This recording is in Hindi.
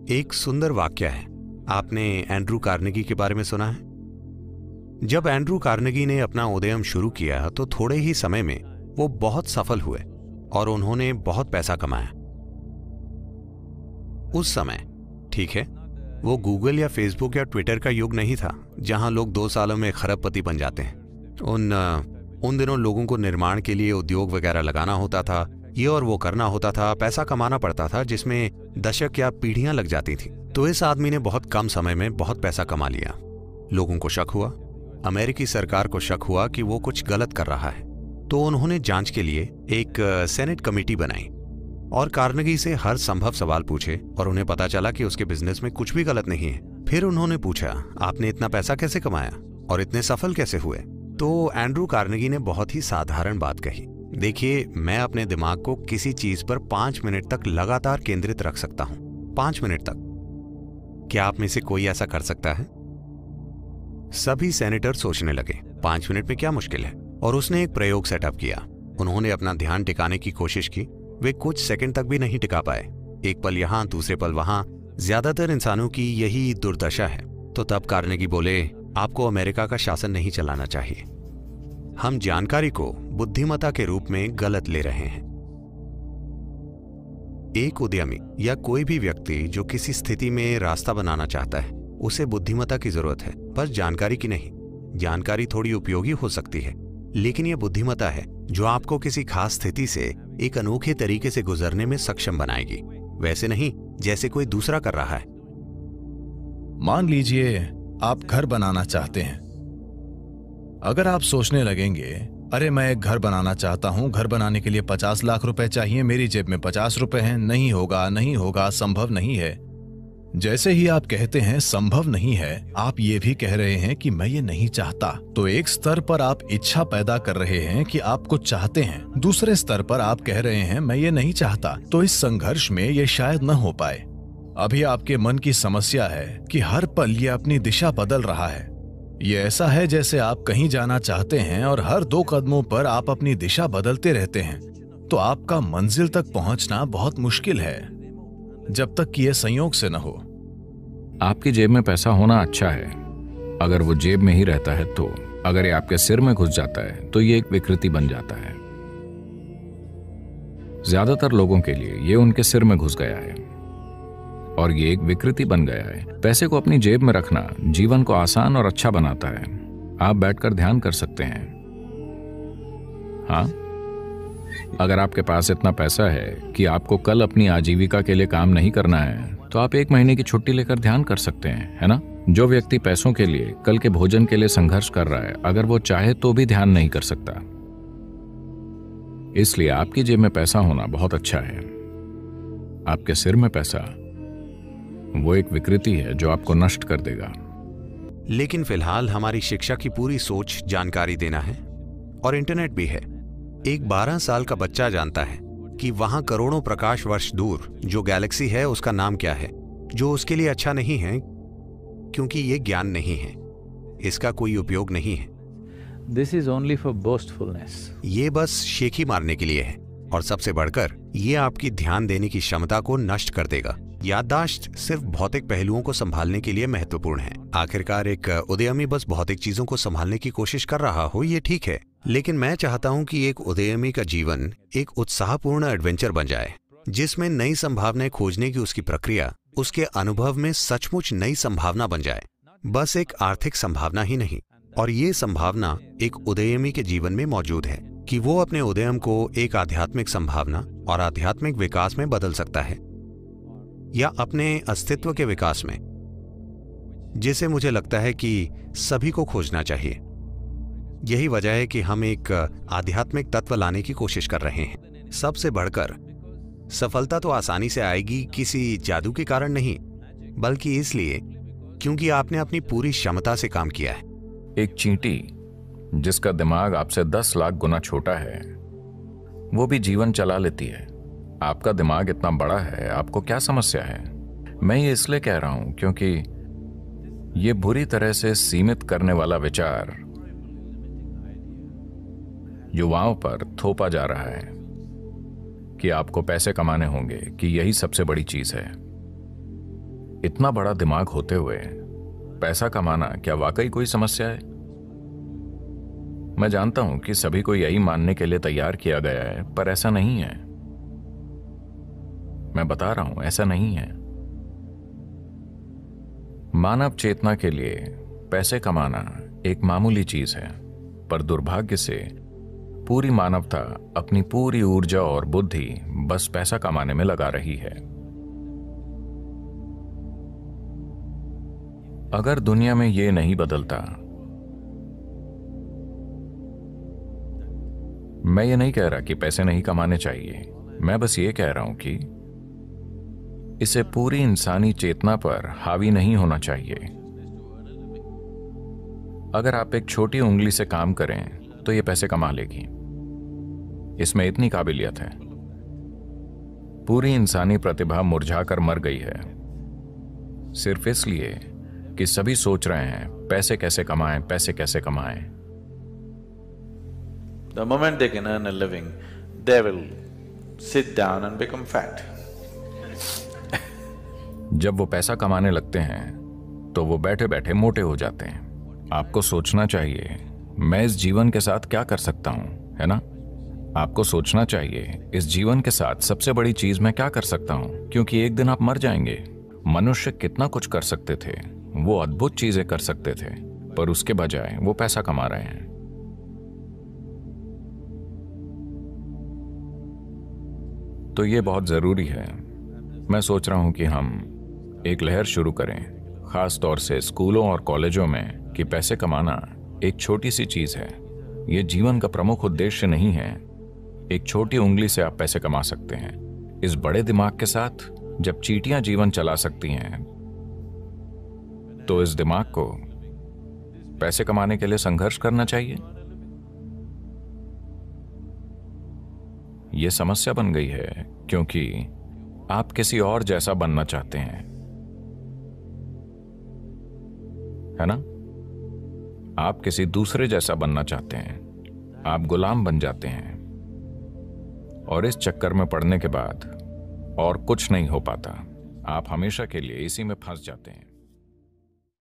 एक सुंदर वाक्य है। आपने एंड्रू कार्नेगी के बारे में सुना है? जब एंड्रू कार्नेगी ने अपना उदयम शुरू किया तो थोड़े ही समय में वो बहुत सफल हुए और उन्होंने बहुत पैसा कमाया। उस समय, ठीक है, वो गूगल या फेसबुक या ट्विटर का युग नहीं था जहां लोग 2 सालों में खरबपति बन जाते हैं। उन दिनों लोगों को निर्माण के लिए उद्योग वगैरह लगाना होता था, ये और वो करना होता था, पैसा कमाना पड़ता था जिसमें दशक या पीढ़ियां लग जाती थी। तो इस आदमी ने बहुत कम समय में बहुत पैसा कमा लिया। लोगों को शक हुआ, अमेरिकी सरकार को शक हुआ कि वो कुछ गलत कर रहा है, तो उन्होंने जांच के लिए एक सेनेट कमेटी बनाई और कार्नेगी से हर संभव सवाल पूछे और उन्हें पता चला कि उसके बिजनेस में कुछ भी गलत नहीं है। फिर उन्होंने पूछा, आपने इतना पैसा कैसे कमाया और इतने सफल कैसे हुए? तो एंड्रू कार्नेगी ने बहुत ही साधारण बात कही, देखिए, मैं अपने दिमाग को किसी चीज पर 5 मिनट तक लगातार केंद्रित रख सकता हूं। 5 मिनट तक। क्या आप में से कोई ऐसा कर सकता है? सभी सेनेटर सोचने लगे, 5 मिनट में क्या मुश्किल है? और उसने एक प्रयोग सेटअप किया। उन्होंने अपना ध्यान टिकाने की कोशिश की। वे कुछ सेकंड तक भी नहीं टिका पाए। एक पल यहां, दूसरे पल वहां। ज्यादातर इंसानों की यही दुर्दशा है। तो तब कार्नेगी बोले, आपको अमेरिका का शासन नहीं चलाना चाहिए। हम जानकारी को बुद्धिमत्ता के रूप में गलत ले रहे हैं। एक उद्यमी या कोई भी व्यक्ति जो किसी स्थिति में रास्ता बनाना चाहता है, उसे बुद्धिमत्ता की जरूरत है, बस जानकारी की नहीं। जानकारी थोड़ी उपयोगी हो सकती है, लेकिन यह बुद्धिमत्ता है जो आपको किसी खास स्थिति से एक अनोखे तरीके से गुजरने में सक्षम बनाएगी, वैसे नहीं जैसे कोई दूसरा कर रहा है। मान लीजिए आप घर बनाना चाहते हैं। अगर आप सोचने लगेंगे, अरे मैं एक घर बनाना चाहता हूं, घर बनाने के लिए 50 लाख रुपए चाहिए, मेरी जेब में 50 रुपए हैं, नहीं होगा, नहीं होगा, संभव नहीं है। जैसे ही आप कहते हैं संभव नहीं है, आप ये भी कह रहे हैं कि मैं ये नहीं चाहता। तो एक स्तर पर आप इच्छा पैदा कर रहे हैं कि आप कुछ चाहते हैं, दूसरे स्तर पर आप कह रहे हैं मैं ये नहीं चाहता। तो इस संघर्ष में ये शायद न हो पाए। अभी आपके मन की समस्या है कि हर पल ये अपनी दिशा बदल रहा है। ये ऐसा है जैसे आप कहीं जाना चाहते हैं और हर 2 कदमों पर आप अपनी दिशा बदलते रहते हैं, तो आपका मंजिल तक पहुंचना बहुत मुश्किल है, जब तक कि यह संयोग से न हो। आपकी जेब में पैसा होना अच्छा है, अगर वो जेब में ही रहता है तो। अगर ये आपके सिर में घुस जाता है तो ये एक विकृति बन जाता है। ज्यादातर लोगों के लिए ये उनके सिर में घुस गया है और ये एक विकृति बन गया है। पैसे को अपनी जेब में रखना जीवन को आसान और अच्छा बनाता है। आप बैठकर ध्यान कर सकते हैं। हाँ, अगर आपके पास इतना पैसा है कि आपको कल अपनी आजीविका के लिए काम नहीं करना है, तो आप 1 महीने की छुट्टी लेकर ध्यान कर सकते हैं, है ना? जो व्यक्ति पैसों के लिए, कल के भोजन के लिए संघर्ष कर रहा है, अगर वो चाहे तो भी ध्यान नहीं कर सकता। इसलिए आपकी जेब में पैसा होना बहुत अच्छा है। आपके सिर में पैसा, वो एक विकृति है जो आपको नष्ट कर देगा। लेकिन फिलहाल हमारी शिक्षा की पूरी सोच जानकारी देना है, और इंटरनेट भी है। एक 12 साल का बच्चा जानता है कि वहां करोड़ों प्रकाश वर्ष दूर जो गैलेक्सी है उसका नाम क्या है, जो उसके लिए अच्छा नहीं है क्योंकि ये ज्ञान नहीं है, इसका कोई उपयोग नहीं है। This is only for boastfulness. ये बस शेखी मारने के लिए है, और सबसे बढ़कर ये आपकी ध्यान देने की क्षमता को नष्ट कर देगा। याददाश्त सिर्फ भौतिक पहलुओं को संभालने के लिए महत्वपूर्ण है। आखिरकार एक उदयमी बस भौतिक चीजों को संभालने की कोशिश कर रहा हो, ये ठीक है, लेकिन मैं चाहता हूं कि एक उदयमी का जीवन एक उत्साहपूर्ण एडवेंचर बन जाए, जिसमें नई संभावनाएं खोजने की उसकी प्रक्रिया उसके अनुभव में सचमुच नई संभावना बन जाए, बस एक आर्थिक संभावना ही नहीं। और ये संभावना एक उदयमी के जीवन में मौजूद है कि वो अपने उदयम को एक आध्यात्मिक संभावना और आध्यात्मिक विकास में बदल सकता है, या अपने अस्तित्व के विकास में, जिसे मुझे लगता है कि सभी को खोजना चाहिए। यही वजह है कि हम एक आध्यात्मिक तत्व लाने की कोशिश कर रहे हैं। सबसे बढ़कर सफलता तो आसानी से आएगी किसी जादू के कारण नहीं, बल्कि इसलिए क्योंकि आपने अपनी पूरी क्षमता से काम किया है। एक चींटी जिसका दिमाग आपसे 10 लाख गुना छोटा है, वो भी जीवन चला लेती है। आपका दिमाग इतना बड़ा है, आपको क्या समस्या है? मैं ये इसलिए कह रहा हूं क्योंकि ये बुरी तरह से सीमित करने वाला विचार युवाओं पर थोपा जा रहा है कि आपको पैसे कमाने होंगे, कि यही सबसे बड़ी चीज है। इतना बड़ा दिमाग होते हुए पैसा कमाना क्या वाकई कोई समस्या है? मैं जानता हूं कि सभी को यही मानने के लिए तैयार किया गया है, पर ऐसा नहीं है। मैं बता रहा हूं, ऐसा नहीं है। मानव चेतना के लिए पैसे कमाना एक मामूली चीज है, पर दुर्भाग्य से पूरी मानवता अपनी पूरी ऊर्जा और बुद्धि बस पैसा कमाने में लगा रही है। अगर दुनिया में यह नहीं बदलता, मैं ये नहीं कह रहा कि पैसे नहीं कमाने चाहिए, मैं बस ये कह रहा हूं कि इसे पूरी इंसानी चेतना पर हावी नहीं होना चाहिए। अगर आप एक छोटी उंगली से काम करें तो ये पैसे कमा लेगी, इसमें इतनी काबिलियत है। पूरी इंसानी प्रतिभा मुरझाकर मर गई है, सिर्फ इसलिए कि सभी सोच रहे हैं पैसे कैसे कमाएं, पैसे कैसे कमाएं। The moment they can earn a living, they will sit down and become fat. जब वो पैसा कमाने लगते हैं तो वो बैठे बैठे मोटे हो जाते हैं। आपको सोचना चाहिए, मैं इस जीवन के साथ क्या कर सकता हूं, है ना? आपको सोचना चाहिए, इस जीवन के साथ सबसे बड़ी चीज मैं क्या कर सकता हूं, क्योंकि एक दिन आप मर जाएंगे। मनुष्य कितना कुछ कर सकते थे, वो अद्भुत चीजें कर सकते थे, पर उसके बजाय वो पैसा कमा रहे हैं। तो ये बहुत जरूरी है। मैं सोच रहा हूं कि हम एक लहर शुरू करें, खास तौर से स्कूलों और कॉलेजों में, कि पैसे कमाना एक छोटी सी चीज है। यह जीवन का प्रमुख उद्देश्य नहीं है। एक छोटी उंगली से आप पैसे कमा सकते हैं। इस बड़े दिमाग के साथ जब चींटियां जीवन चला सकती हैं, तो इस दिमाग को पैसे कमाने के लिए संघर्ष करना चाहिए। यह समस्या बन गई है क्योंकि आप किसी और जैसा बनना चाहते हैं, है ना? आप किसी दूसरे जैसा बनना चाहते हैं, आप गुलाम बन जाते हैं, और इस चक्कर में पड़ने के बाद और कुछ नहीं हो पाता। आप हमेशा के लिए इसी में फंस जाते हैं।